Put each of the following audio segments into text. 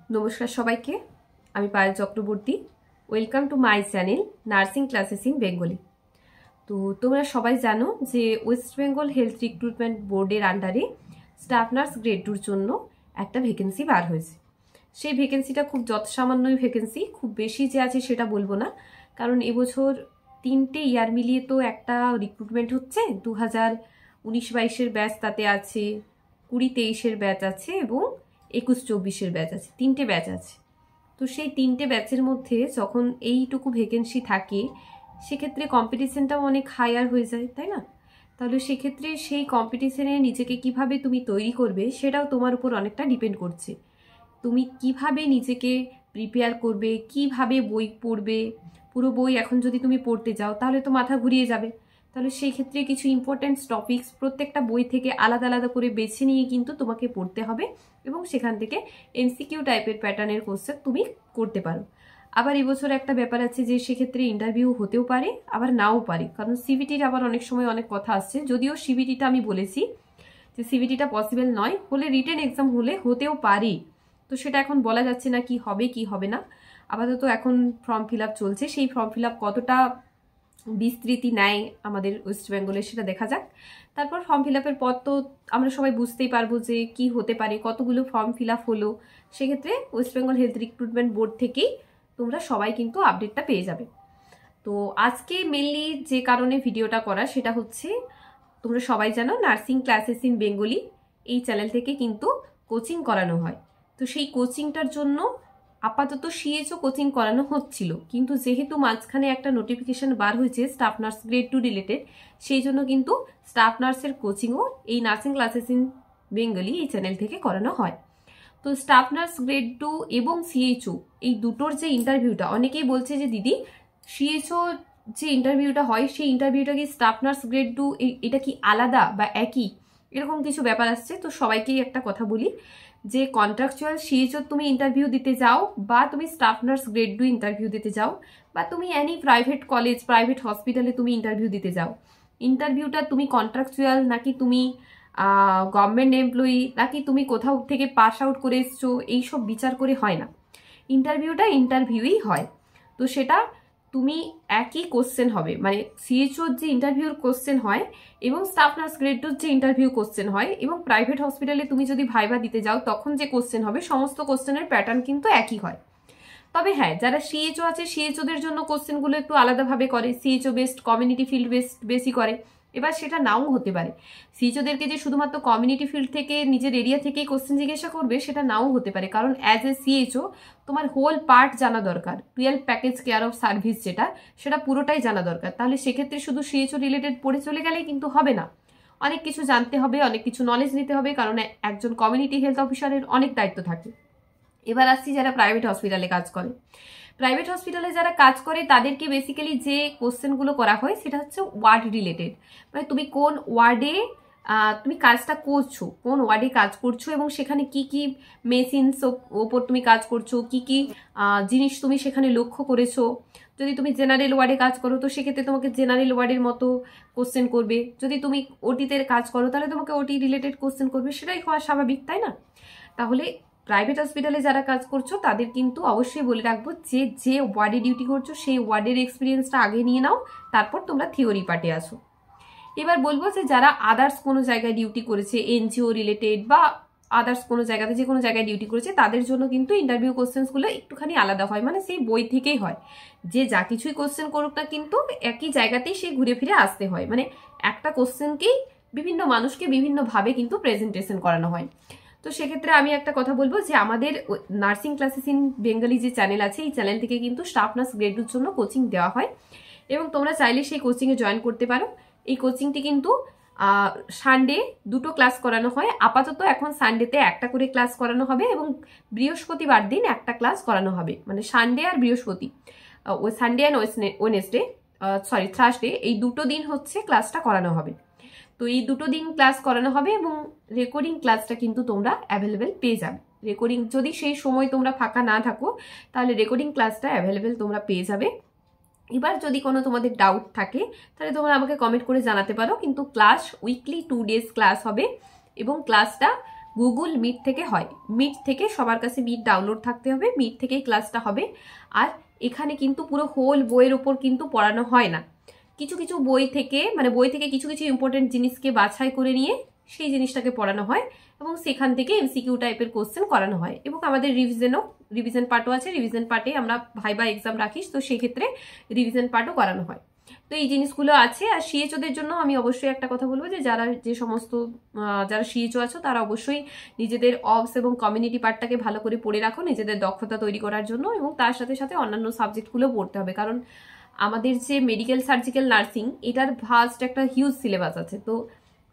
নমস্কার সবাইকে, আমি Payel Chakraborty. Welcome to my channel nursing classes in Bengali. তো তোমরা সবাই জানো যে ওয়েস্ট বেঙ্গল হেলথ রিক্রুটমেন্ট বোর্ডের আন্ডারে স্টাফ নার্স গ্রেড 2-র জন্য একটা ভ্যাকেন্সি বার হয়েছে। সেই ভ্যাকেন্সিটা খুব যৎসামান্যই ভ্যাকেন্সি, খুব বেশি যে আছে সেটা বলবো না, কারণ এবছর 3টে ইয়ার মিলিয়ে তো একটা রিক্রুটমেন্ট হচ্ছে। 2019-22-এর ব্যাচ তাতে আছে, 20-23-এর ব্যাচ আছে এবং 21-24-এর ব্যাচ আছে, 3টে ব্যাচ আছে। তো সেই 3টে ব্যাচের মধ্যে যখন এইটুকু ভ্যাকেন্সি থাকে সেক্ষেত্রে কম্পিটিশনটাও অনেক হায়ার হয়ে যায়, তাই না? তাহলে সেক্ষেত্রে সেই কম্পিটিশনে নিজেকে কিভাবে তুমি তৈরি করবে সেটাও তোমার উপর অনেকটা ডিপেন্ড করছে। তুমি কিভাবে নিজেকে প্রিপেয়ার করবে, কিভাবে বই পড়বে। পুরো বই এখন যদি তুমি পড়তে যাও তাহলে তো মাথা ঘুরিয়ে যাবে। তাহলে সেই ক্ষেত্রে কিছু ইম্পর্টেন্ট টপিকস প্রত্যেকটা বই থেকে আলাদা আলাদা করে বেছে নিয়ে কিন্তু তোমাকে পড়তে হবে এবং সেখান থেকে এমসিকিউ টাইপের প্যাটার্নের কোশ্চেন তুমি করতে পারো। আবার এবছর একটা ব্যাপার আছে যে সেক্ষেত্রে ইন্টারভিউ হতেও পারে, আবার নাও পারে, কারণ সিবিটির আবার অনেক সময় অনেক কথা আসছে। যদিও সিবিটিটা আমি বলেছি যে সিবিটিটা পসিবল নয়, হলে রিটেন এক্সাম হলে হতেও পারে। তো সেটা এখন বলা যাচ্ছে না কি হবে কি হবে না। আপাতত এখন ফর্ম ফিল আপ চলছে, সেই ফর্ম ফিল আপ কতটা বিস্তৃতি নেয় আমাদের ওয়েস্ট বেঙ্গলে সেটা দেখা যাক। তারপর ফর্ম ফিল আপের পর তো আমরা সবাই বুঝতেই পারবো যে কি হতে পারে, কতগুলো ফর্ম ফিল আপ হলো। সেক্ষেত্রে West Bengal health recruitment board থেকেই তোমরা সবাই কিন্তু আপডেটটা পেয়ে যাবে। তো আজকে মেনলি যে কারণে ভিডিওটা করা সেটা হচ্ছে, তোমরা সবাই জানো নার্সিং ক্লাসেস ইন বেঙ্গলি এই চ্যানেল থেকে কিন্তু কোচিং করানো হয়। তো সেই কোচিংটার জন্য আপাতত সিএচও কোচিং করানো হচ্ছিল, কিন্তু যেহেতু মাঝখানে একটা নোটিফিকেশন বার হয়েছে স্টাফ নার্স গ্রেড 2 রিলেটেড, সেই জন্য কিন্তু স্টাফ নার্সের কোচিংও এই নার্সিং ক্লাসেস ইন বেঙ্গলি এই চ্যানেল থেকে করানো হয়। তো স্টাফ নার্স গ্রেড 2 এবং সিএইচও এই দুটোর যে ইন্টারভিউটা, অনেকেই বলছে যে দিদি সিএইচও যে ইন্টারভিউটা হয় সেই ইন্টারভিউটা কি স্টাফ নার্স গ্রেড 2 এটা কি আলাদা বা একই, এরকম কিছু ব্যাপার আসছে। তো সবাইকেই একটা কথা বলি যে কন্ট্রাকচুয়াল সিএইচও তুমি ইন্টারভিউ দিতে যাও, বা তুমি স্টাফ নার্স গ্রেড 2 ইন্টারভিউ দিতে যাও, বা তুমি এনি প্রাইভেট কলেজ প্রাইভেট হসপিটালে তুমি ইন্টারভিউ দিতে যাও, ইন্টারভিউটা তুমি কন্ট্রাকচুয়াল নাকি তুমি গভর্নমেন্ট এমপ্লয়ি নাকি তুমি কোথাও থেকে পাস আউট করে এসছো, এইসব বিচার করে হয় না। ইন্টারভিউটা ইন্টারভিউই হয়। তো সেটা তুমি একই কোশ্চেন হবে, মানে সিএইচওর যে ইন্টারভিউর কোশ্চেন হয় এবং স্টাফ নার্স গ্রেড 2 যে ইন্টারভিউ কোশ্চেন হয় এবং প্রাইভেট হসপিটালে তুমি যদি ভাইবা দিতে যাও তখন যে কোশ্চেন হবে, সমস্ত কোশ্চেনের প্যাটার্ন কিন্তু একই হয়। তবে হ্যাঁ, যারা সিএইচও আছে সিএইচওদের জন্য কোশ্চেনগুলো একটু আলাদাভাবে করে, CHO based community field based বেশি করে। এবার সেটা নাও হতে পারে, সিএইচওদেরকে যে শুধুমাত্র কমিউনিটি ফিল্ড থেকে নিজের এরিয়া থেকেই কোশ্চেন জিজ্ঞাসা করবে সেটা নাও হতে পারে, কারণ অ্যাজ এ সিএইচও তোমার হোল পার্ট জানা দরকার। 12 প্যাকেজ কেয়ার অফ সার্ভিস সেটা পুরোটাই জানা দরকার। তাহলে সেক্ষেত্রে শুধু সিএইচও রিলেটেড পড়ে চলে গেলেই কিন্তু হবে না, অনেক কিছু জানতে হবে, অনেক কিছু নলেজ নিতে হবে, কারণ একজন কমিউনিটি হেলথ অফিসারের অনেক দায়িত্ব থাকে। এবার আসছি যারা প্রাইভেট হসপিটালে কাজ করে। প্রাইভেট হসপিটালে যারা কাজ করে তাদেরকে বেসিক্যালি যে কোশ্চেনগুলো করা হয় সেটা হচ্ছে ওয়ার্ড রিলেটেড, মানে তুমি কোন ওয়ার্ডে তুমি কাজটা করছো, কোন ওয়ার্ডে কাজ করছো এবং সেখানে কি কি মেশিনস ওপর তুমি কাজ করছো, কি কি জিনিস তুমি সেখানে লক্ষ্য করেছো। যদি তুমি জেনারেল ওয়ার্ডে কাজ করো তো সেক্ষেত্রে তোমাকে জেনারেল ওয়ার্ডের মতো কোশ্চেন করবে, যদি তুমি ওটিতে কাজ করো তাহলে তোমাকে ওটি রিলেটেড কোশ্চেন করবে, সেটাই হওয়া স্বাভাবিক, তাই না? তাহলে প্রাইভেট হসপিটালে যারা কাজ করছো তাদের কিন্তু অবশ্যই বলে রাখবো যে যে ওয়ার্ডে ডিউটি করছো সেই ওয়ার্ডের এক্সপিরিয়েন্সটা আগে নিয়ে নাও, তারপর তোমরা থিওরি পার্টে আসো। এবার বলবো যে যারা আদার্স কোনো জায়গায় ডিউটি করেছে, এনজিও রিলেটেড বা আদার্স কোনো জায়গাতে যে কোনো জায়গায় ডিউটি করেছে, তাদের জন্য কিন্তু ইন্টারভিউ কোশ্চেন্সগুলো একটুখানি আলাদা হয়, মানে সেই বই থেকেই হয়। যে যা কিছুই কোশ্চেন করুক না কিন্তু একই জায়গাতেই সে ঘুরে ফিরে আসতে হয়, মানে একটা কোশ্চেনকেই বিভিন্ন মানুষকে বিভিন্নভাবে কিন্তু প্রেজেন্টেশন করানো হয়। তো সেক্ষেত্রে আমি একটা কথা বলবো যে আমাদের নার্সিং ক্লাসেস ইন বেঙ্গলি যে চ্যানেল আছে এই চ্যানেল থেকে কিন্তু স্টাফ নার্স গ্রেড 2-র জন্য কোচিং দেওয়া হয় এবং তোমরা চাইলে সেই কোচিংয়ে জয়েন করতে পারো। এই কোচিংটি কিন্তু সানডে 2টো ক্লাস করানো হয়। আপাতত এখন সানডেতে একটা করে ক্লাস করানো হবে এবং বৃহস্পতিবার দিন একটা ক্লাস করানো হবে, মানে সানডে আর বৃহস্পতি, ওই সানডে অ্যান্ড ওয়েনেসডে থার্সডে, এই দুটো দিন হচ্ছে ক্লাসটা করানো হবে। তো এই দুটো দিন ক্লাস করানো হবে এবং রেকর্ডিং ক্লাসটা কিন্তু তোমরা অ্যাভেলেবেল পেয়ে যাবে। রেকর্ডিং যদি সেই সময় তোমরা ফাঁকা না থাকো তাহলে রেকর্ডিং ক্লাসটা অ্যাভেলেবেল তোমরা পেয়ে যাবে। এবার যদি কোনো তোমাদের ডাউট থাকে তাহলে তোমরা আমাকে কমেন্ট করে জানাতে পারো, কিন্তু ক্লাস উইকলি 2 ডেজ ক্লাস হবে এবং ক্লাসটা গুগল মিট থেকে হয়। মিট থেকে সবার কাছে মিট ডাউনলোড থাকতে হবে, মিট থেকেই ক্লাসটা হবে। আর এখানে কিন্তু পুরো হোল বইয়ের ওপর কিন্তু পড়ানো হয় না, কিছু কিছু বই থেকে, মানে বই থেকে কিছু কিছু ইম্পর্টেন্ট জিনিসকে বাছাই করে নিয়ে সেই জিনিসটাকে পড়ানো হয় এবং সেখান থেকে এমসিকিউ টাইপের কোশ্চেন করানো হয়। এবং আমাদের রিভিশন পার্টও আছে, রিভিশন পার্টে আমরা ভাইবা এক্সাম রাখি, তো সেক্ষেত্রে রিভিশন পার্টও করানো হয়। তো এই জিনিসগুলো আছে। আর সিএচওদের জন্য আমি অবশ্যই একটা কথা বলবো যে যারা সিএচও আছো তারা অবশ্যই নিজেদের অবস এবং কমিউনিটি পার্টটাকে ভালো করে পড়ে রাখো নিজেদের দক্ষতা তৈরি করার জন্য, এবং তার সাথে সাথে অন্যান্য সাবজেক্টগুলো পড়তে হবে। কারণ আমাদের যে মেডিকেল সার্জিক্যাল নার্সিং, এটার ভাস্ট একটা হিউজ সিলেবাস আছে। তো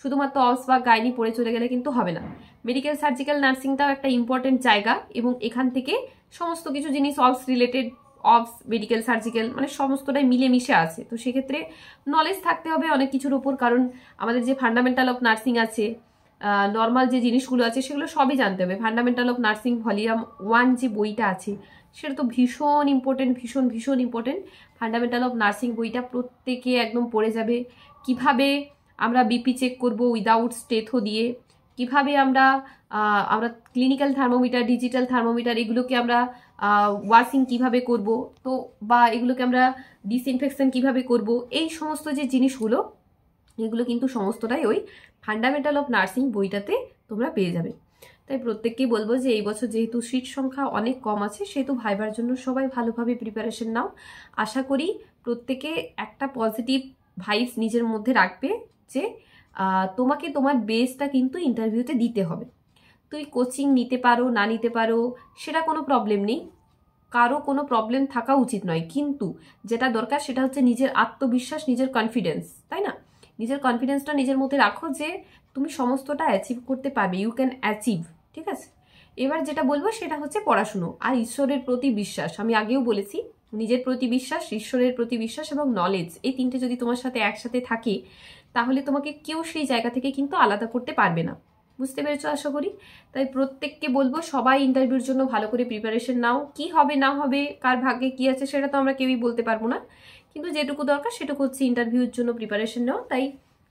শুধুমাত্র অবস বা গাইনি পড়ে চলে গেলে কিন্তু হবে না। মেডিকেল সার্জিক্যাল নার্সিংটাও একটা ইম্পর্টেন্ট জায়গা, এবং এখান থেকে সমস্ত কিছু জিনিস অবস রিলেটেড, অবস মেডিকেল সার্জিক্যাল মানে সমস্তটাই মিলেমিশে আছে। তো সেক্ষেত্রে নলেজ থাকতে হবে অনেক কিছুর উপর, কারণ আমাদের যে ফান্ডামেন্টাল অফ নার্সিং আছে, নর্মাল যে জিনিসগুলো আছে সেগুলো সবই জানতে হবে। ফান্ডামেন্টাল অফ নার্সিং ভলিউম 1 যে বইটা আছে সেটা তো ভীষণ ইম্পর্টেন্ট, ভীষণ ভীষণ ইম্পর্টেন্ট। ফান্ডামেন্টাল অফ নার্সিং বইটা প্রত্যেকে একদম পড়ে যাবে। কিভাবে আমরা বিপি চেক করব উইদাউট স্টেথো দিয়ে, কিভাবে আমরা ক্লিনিক্যাল থার্মোমিটার, ডিজিটাল থার্মোমিটার এগুলোকে আমরা ওয়াশিং কিভাবে করব, তো বা এগুলোকে আমরা ডিসইনফেকশন কিভাবে করব, এই সমস্ত যে জিনিসগুলো এগুলো কিন্তু সমস্তটাই ওই ফান্ডামেন্টাল অফ নার্সিং বইটাতে তোমরা পেয়ে যাবে। তাই প্রত্যেককেই বলবো যে এই বছর যেহেতু সিট সংখ্যা অনেক কম আছে, সেহেতু ভাইবার জন্য সবাই ভালোভাবে প্রিপারেশন নাও। আশা করি প্রত্যেকে একটা পজিটিভ ভাইবস নিজের মধ্যে রাখবে যে তোমাকে তোমার বেসটা কিন্তু ইন্টারভিউতে দিতে হবে। তুই কোচিং নিতে পারো না নিতে পারো সেটা কোনো প্রবলেম নেই, কারো কোনো প্রবলেম থাকা উচিত নয়, কিন্তু যেটা দরকার সেটা হচ্ছে নিজের আত্মবিশ্বাস, নিজের কনফিডেন্স, তাই না? নিজের কনফিডেন্সটা নিজের মধ্যে রাখো যে তুমি সমস্তটা অ্যাচিভ করতে পারবে, ইউ ক্যান অ্যাচিভ, ঠিক আছে? এবার যেটা বলবো সেটা হচ্ছে পড়াশুনো আর ঈশ্বরের প্রতি বিশ্বাস। আমি আগেও বলেছি, নিজের প্রতি বিশ্বাস, ঈশ্বরের প্রতি বিশ্বাস এবং নলেজ, এই তিনটে যদি তোমার সাথে একসাথে থাকে তাহলে তোমাকে কেউ সেই জায়গা থেকে কিন্তু আলাদা করতে পারবে না। বুঝতে পেরেছো আশা করি। তাই প্রত্যেককে বলবো সবাই ইন্টারভিউর জন্য ভালো করে প্রিপারেশন নাও। কি হবে না হবে, কার ভাগ্যে কি আছে সেটা তো আমরা কেউই বলতে পারবো না, কিন্তু যেটুকু দরকার সেটুকু হচ্ছে ইন্টারভিউর জন্য প্রিপারেশন নাও। তাই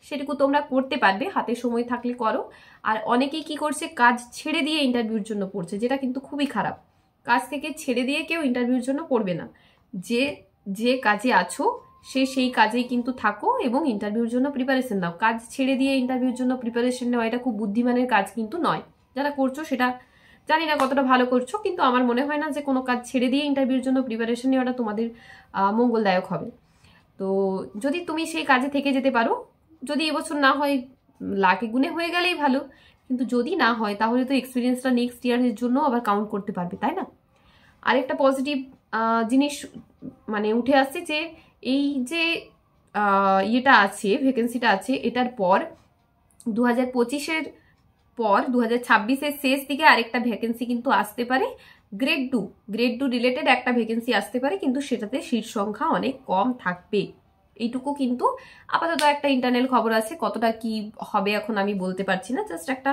সেটুকু তোমরা করতে পারবে, হাতে সময় থাকলে করো। আর অনেকেই কি করছে, কাজ ছেড়ে দিয়ে ইন্টারভিউর জন্য পড়ছে, যেটা কিন্তু খুবই খারাপ। কাজ থেকে ছেড়ে দিয়ে কেউ ইন্টারভিউর জন্য পড়বে না। যে কাজে আছো সেই কাজেই কিন্তু থাকো এবং ইন্টারভিউর জন্য প্রিপারেশন নাও। কাজ ছেড়ে দিয়ে ইন্টারভিউর জন্য প্রিপারেশন নেওয়া এটা খুব বুদ্ধিমানের কাজ কিন্তু নয়। যারা করছো সেটা জানি না কতটা ভালো করছো, কিন্তু আমার মনে হয় না যে কোনো কাজ ছেড়ে দিয়ে ইন্টারভিউর জন্য প্রিপারেশন নেওয়াটা তোমাদের মঙ্গলদায়ক হবে। তো যদি তুমি সেই কাজে থেকে যেতে পারো, যদি এবছর না হয় লাকে গুণে হয়ে গেলেই ভালো, কিন্তু যদি না হয় তাহলে তো এক্সপিরিয়েন্সটা নেক্সট ইয়ারের জন্য আবার কাউন্ট করতে পারবে, তাই না? আরেকটা পজিটিভ জিনিস মানে উঠে আসছে যে এই যে ইয়েটা আছে, ভ্যাকেন্সিটা আছে, এটার পর 2025-এর পর 2026-এর শেষ দিকে আরেকটা ভ্যাকেন্সি কিন্তু আসতে পারে। গ্রেড টু রিলেটেড একটা ভ্যাকেন্সি আসতে পারে, কিন্তু সেটাতে সিট সংখ্যা অনেক কম থাকবে। এইটুকু কিন্তু আপাতত একটা ইন্টারনাল খবর আছে, কতটা কি হবে এখন আমি বলতে পারছি না, জাস্ট একটা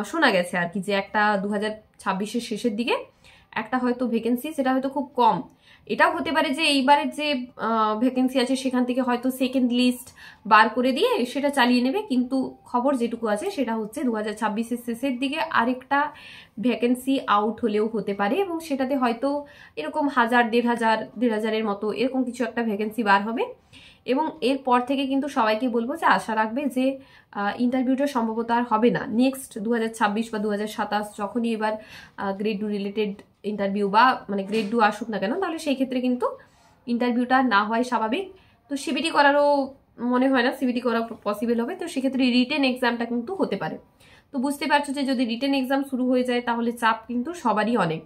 শোনা গেছে আর কি, যে একটা 2026-এর শেষের দিকে একটা হয়তো ভ্যাকেন্সি, সেটা হয়তো খুব কম। এটাও হতে পারে যে এইবারের যে ভ্যাকেন্সি আছে সেখান থেকে হয়তো সেকেন্ড লিস্ট বার করে দিয়ে সেটা চালিয়ে নেবে, কিন্তু খবর যেটুকু আছে সেটা হচ্ছে 2026-এর শেষের দিকে আরেকটা ভ্যাকেন্সি আউট হলেও হতে পারে, এবং সেটাতে হয়তো এরকম 1000-1500-1500-এর মতো এরকম কিছু একটা ভ্যাকেন্সি বার হবে। এবং এরপর থেকে কিন্তু সবাইকে বলবো যে আশা রাখবে যে ইন্টারভিউটা সম্ভবত আর হবে না নেক্সট 2026 বা 2027, যখনই এবার গ্রেড 2 রিলেটেড ইন্টারভিউ বা মানে গ্রেড 2 আসুক না কেন, তাহলে সেই ক্ষেত্রে কিন্তু ইন্টারভিউটা না হয় স্বাভাবিক। তো সিবিটি করারও মনে হয় না সিবিটি করা পসিবল হবে, তো সেক্ষেত্রে রিটেন এক্সামটা কিন্তু হতে পারে। তো বুঝতে পারছো যে যদি রিটেন এক্সাম শুরু হয়ে যায় তাহলে চাপ কিন্তু সবারই অনেক।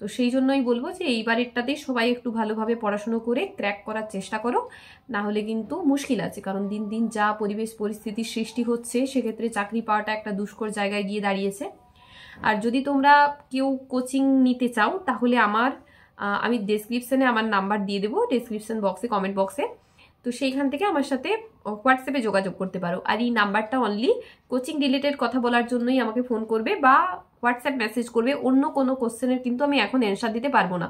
তো সেই জন্যই বলবো যে এইবারেরটাতেই সবাই একটু ভালোভাবে পড়াশুনো করে ক্র্যাক করার চেষ্টা করো, না হলে কিন্তু মুশকিল আছে। কারণ দিন দিন যা পরিবেশ পরিস্থিতির সৃষ্টি হচ্ছে, সেক্ষেত্রে চাকরি পাওয়াটা একটা দুষ্কর জায়গায় গিয়ে দাঁড়িয়েছে। আর যদি তোমরা কেউ কোচিং নিতে চাও তাহলে আমি ডেসক্রিপশনে আমার নাম্বার দিয়ে দেবো, ডেসক্রিপশন বক্সে, কমেন্ট বক্সে। তো সেইখান থেকে আমার সাথে হোয়াটসঅ্যাপে যোগাযোগ করতে পারো। আর এই নাম্বারটা অনলি কোচিং রিলেটেড কথা বলার জন্যই আমাকে ফোন করবে বা হোয়াটসঅ্যাপ মেসেজ করবে। অন্য কোনো কোশ্চেনের কিন্তু আমি এখন অ্যান্সার দিতে পারবো না,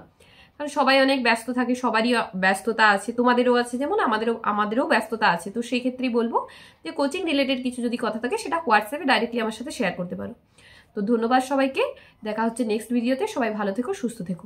কারণ সবাই অনেক ব্যস্ত থাকে, সবারই ব্যস্ততা আছে, তোমাদেরও আছে যেমন আমাদেরও ব্যস্ততা আছে। তো সেই ক্ষেত্রেই বলবো যে কোচিং রিলেটেড কিছু যদি কথা থাকে সেটা হোয়াটসঅ্যাপে ডাইরেক্টলি আমার সাথে শেয়ার করতে পারো। তো ধন্যবাদ সবাইকে, দেখা হচ্ছে নেক্সট ভিডিওতে। সবাই ভালো থেকো, সুস্থ থেকো।